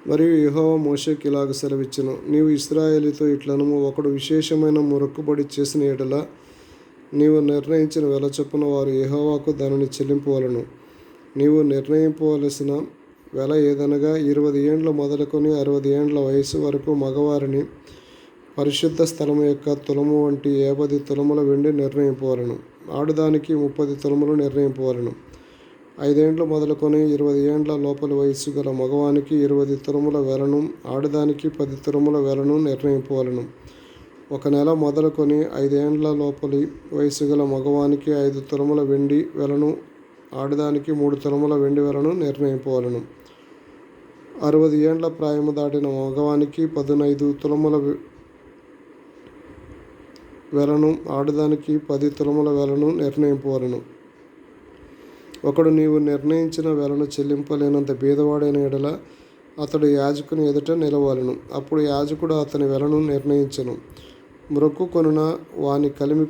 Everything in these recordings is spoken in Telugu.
మరియు యెహోవా మోషేకి ఇలాగ సెలవిచ్చెను, నీవు ఇశ్రాయేలీతో ఇట్లనుము, ఒకడు విశేషమైన మొక్కుబడి చేసిన యెడల నీవు నిర్ణయించిన వెల చొప్పున వారు యెహోవాకు దానిని చెల్లింపవలెను. నీవు నిర్ణయింపవలసిన వెల ఏదనగా 20 ఏండ్ల మొదలుకొని 60 ఏండ్ల వయసు వరకు మగవారిని పరిశుద్ధ స్థలము యొక్క తులము వంటి 50 తులముల వెండి నిర్ణయింపవలెను. ఆడదానికి 30 తులములు నిర్ణయింపవలెను. 5 ఏండ్లు మొదలుకొని 20 ఏండ్ల లోపలి వయస్సు గల మగవానికి 20 తులముల వెలను, ఆడదానికి 10 తులముల వెలను నిర్ణయింపవలెను. 1 నెల మొదలుకొని 5 ఏండ్ల లోపలి వయస్సు గల మగవానికి 5 తులముల వెండి వెలను, ఆడదానికి 3 తులముల వెండి వెలను నిర్ణయింపవలెను. 60 ఏండ్ల ప్రాయము దాటిన మగవానికి 15 తులముల వెలను, ఆడదానికి 10 తులముల వెలను నిర్ణయింపవలెను. ఒకడు నీవు నిర్ణయించిన వెలను చెల్లింపలేనంత బీదవాడైన యెడల అతడు యాజకుని ఎదుట నిలవలెను. అప్పుడు యాజకుడు అతని వెలను నిర్ణయించెను. మ్రొక్కుకొనిన వాని కలిమి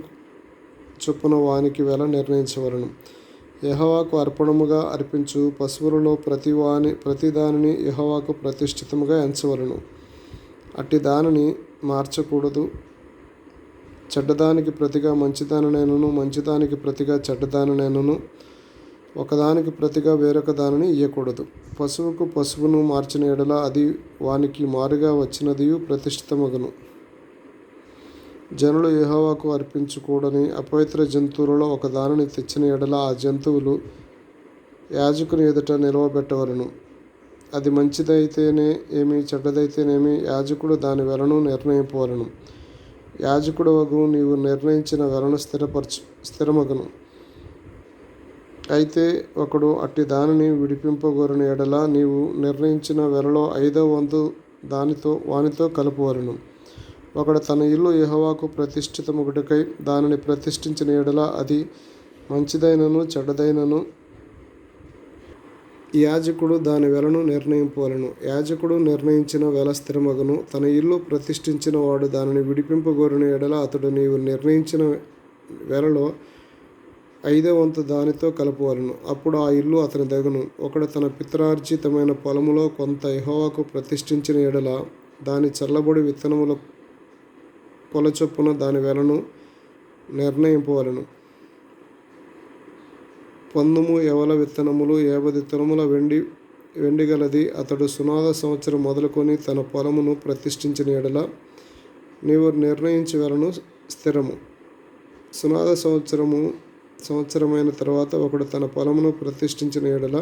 చొప్పున వానికి వెల నిర్ణయించవలెను. యెహోవాకు అర్పణముగా అర్పించు పశువులలో ప్రతి దానిని యెహోవాకు ప్రతిష్ఠితముగా ఎంచవలెను. అట్టి దానిని మార్చకూడదు. చెడ్డదానికి ప్రతిగా మంచిదానినైనను, మంచిదానికి ప్రతిగా చెడ్డదానినైనను, ఒకదానికి ప్రతిగా వేరొక దానిని ఇయ్యకూడదు. పశువుకు పశువును మార్చిన యెడల అది వానికి మారుగా వచ్చినదియు ప్రతిష్ఠితమగును. జనులు యెహోవాకు అర్పించకూడని అపవిత్ర జంతువులలో ఒక దానిని తెచ్చిన యెడల ఆ జంతువులు యాజకుని ఎదుట నిలవబెట్టవలెను. అది మంచిదైతేనే ఏమి, చెడ్డదైతేనేమి యాజకుడు దాని వెలను నిర్ణయింపవలెను. యాజకుడు వగు నీవు నిర్ణయించిన వెలను స్థిరమగును. అయితే ఒకడు అట్టి దానిని విడిపింపగోరిన యెడల నీవు నిర్ణయించిన వెలలో 5వ వంతు వానితో కలుపవలెను. ఒకడు తన ఇల్లు యెహోవాకు ప్రతిష్ఠితమగుటకై దానిని ప్రతిష్ఠించిన యెడల అది మంచిదైనను చెడ్డదైనను యాజకుడు దాని వెలను నిర్ణయింపవలెను. యాజకుడు నిర్ణయించిన వెల స్థిరమగును. తన ఇల్లు ప్రతిష్ఠించిన వాడు దానిని విడిపింపగోరిన యెడల అతడు నీవు నిర్ణయించిన వెలలో 5వ వంతు దానితో కలపవలెను. అప్పుడు ఆ ఇల్లు అతని దగును. ఒకడు తన పిత్రార్జితమైన పొలములో కొంత యెహోవాకు ప్రతిష్ఠించిన యెడల దాని చల్లబడి విత్తనముల కొల చొప్పున దాని వెలను నిర్ణయింపవలెను. పందుము యవల విత్తనములు 50 తులముల వెండి గలది. అతడు సునాద సంవత్సరం మొదలుకొని తన పొలమును ప్రతిష్ఠించిన యెడల నీవు నిర్ణయించు వెలను స్థిరము. సునాద సంవత్సరమైన తర్వాత ఒకడు తన పొలమును ప్రతిష్ఠించిన యెడల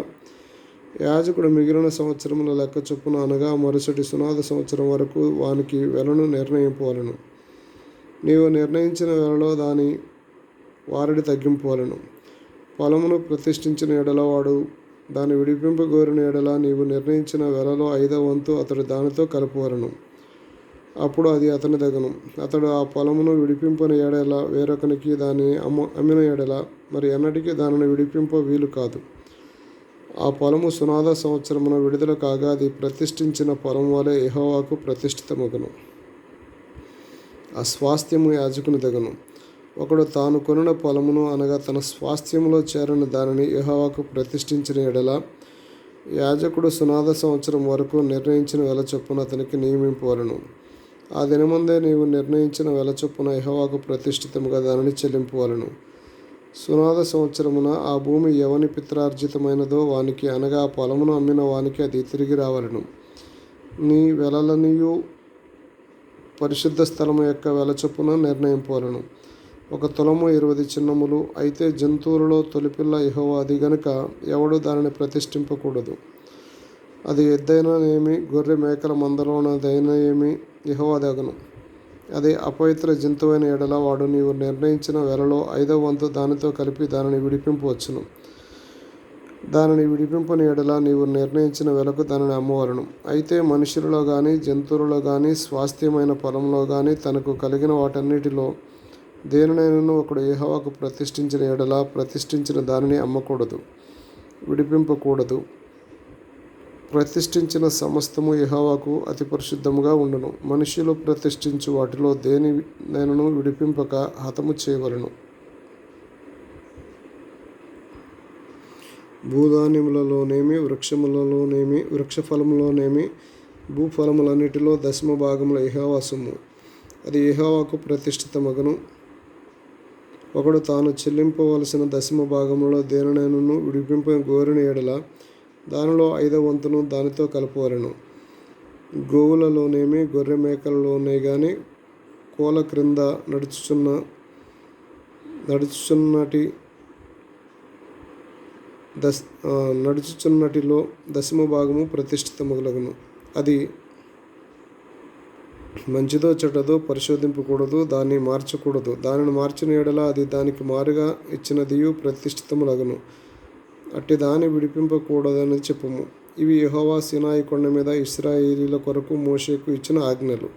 యాజకుడు మిగిలిన సంవత్సరముల లెక్క చొప్పున అనగా మరుసటి సునాద సంవత్సరం వరకు వానికి వెలను నిర్ణయింపవలెను. నీవు నిర్ణయించిన వెలలో దాని వారడి తగ్గింపవలెను. పొలమును ప్రతిష్ఠించిన యెడల వాడు దాన్ని విడిపింపగోరిన యెడల నీవు నిర్ణయించిన వెలలో 5వ వంతు అతడు దానితో కలపవలెను. అప్పుడు అది అతని దగును. అతడు ఆ పొలమును విడిపింపని యెడల వేరొకనికి దాన్ని అమ్మిన యెడల మరి ఎన్నటికీ దానిని విడిపింప వీలు కాదు. ఆ పొలము సునాద సంవత్సరమున విడుదల కాగా అది ప్రతిష్ఠించిన పొలం వలె యెహోవాకు ప్రతిష్ఠితమగును. ఆ స్వాస్థ్యము యాజకుని దగును. ఒకడు తాను కొనిన పొలమును అనగా తన స్వాస్థ్యములో చేరిన దానిని యెహోవాకు ప్రతిష్ఠించిన యెడల యాజకుడు సునాద సంవత్సరం వరకు నిర్ణయించిన వెల చొప్పున అతనికి నియమింపవలెను. ఆ దినమందే నీవు నిర్ణయించిన వెల చొప్పున యెహోవాకు ప్రతిష్ఠితముగా దానిని చెల్లింపవలెను. సునాద సంవత్సరమున ఆ భూమి ఎవని పిత్రార్జితమైనదో వానికి అనగా ఆ పొలమును అమ్మిన వానికి అది తిరిగి రావలెను. నీ వెలలనియు పరిశుద్ధ స్థలము యొక్క వెల చొప్పున నిర్ణయింపవలెను. 1 తులము 20 చిన్నములు. అయితే జంతువులలో తొలిపిల్ల యెహోవాది గనుక ఎవడు దానిని ప్రతిష్ఠింపకూడదు. అది ఎద్దైననేమి, గొర్రె మేకల మందలోనదైనా ఏమి యెహోవాదగును. అది అపవిత్ర జంతువైన యెడల వాడు నీవు నిర్ణయించిన వెలలో 5వ వంతు దానితో కలిపి దానిని విడిపింపవచ్చును. దానిని విడిపింపని యెడల నీవు నిర్ణయించిన వెలకు దానిని అమ్మవలెను. అయితే మనుషులలో గాని జంతువులలో గాని స్వాస్థ్యమైన పొలంలో గాని తనకు కలిగిన వాటన్నిటిలో దేనినైనను ఒకడు యెహోవాకు ప్రతిష్ఠించిన యెడల ప్రతిష్ఠించిన దానిని అమ్మకూడదు, విడిపింపకూడదు. ప్రతిష్ఠించిన సమస్తము యెహోవాకు అతి పరిశుద్ధముగా ఉండును. మనుష్యులు ప్రతిష్ఠించు వాటిలో దేనినైనను విడిపింపక హతము చేయవలెను. భూధాన్యములలోనేమి, వృక్షఫలములోనేమి భూఫలములన్నిటిలో 10వ యెహోవా సొమ్ము, అది యెహోవాకు ప్రతిష్ఠితమగును. ఒకడు తాను చెల్లింపవలసిన 10వ దేనినైనను విడిపింప గోరిన ఎడల దానిలో 5వ వంతును దానితో కలపవలెను. గోవులలోనేమి గొర్రె మేకలలోనే గాని కోల క్రింద నడుచుచున్నటిలో 10వ ప్రతిష్ఠితమగును. అది మంచిదో చెడ్డదో పరిశోధింపకూడదు, దాన్ని మార్చకూడదు. దానిని మార్చిన ఎడల అది దానికి మారుగా ఇచ్చినదియు ప్రతిష్ఠితములగును. అట్టి దాన్ని విడిపింపకూడదని చెప్పుము. ఇవి యెహోవా సీనాయి కొండ మీద ఇశ్రాయేలీయుల కొరకు మోషేకు ఇచ్చిన ఆజ్ఞలు.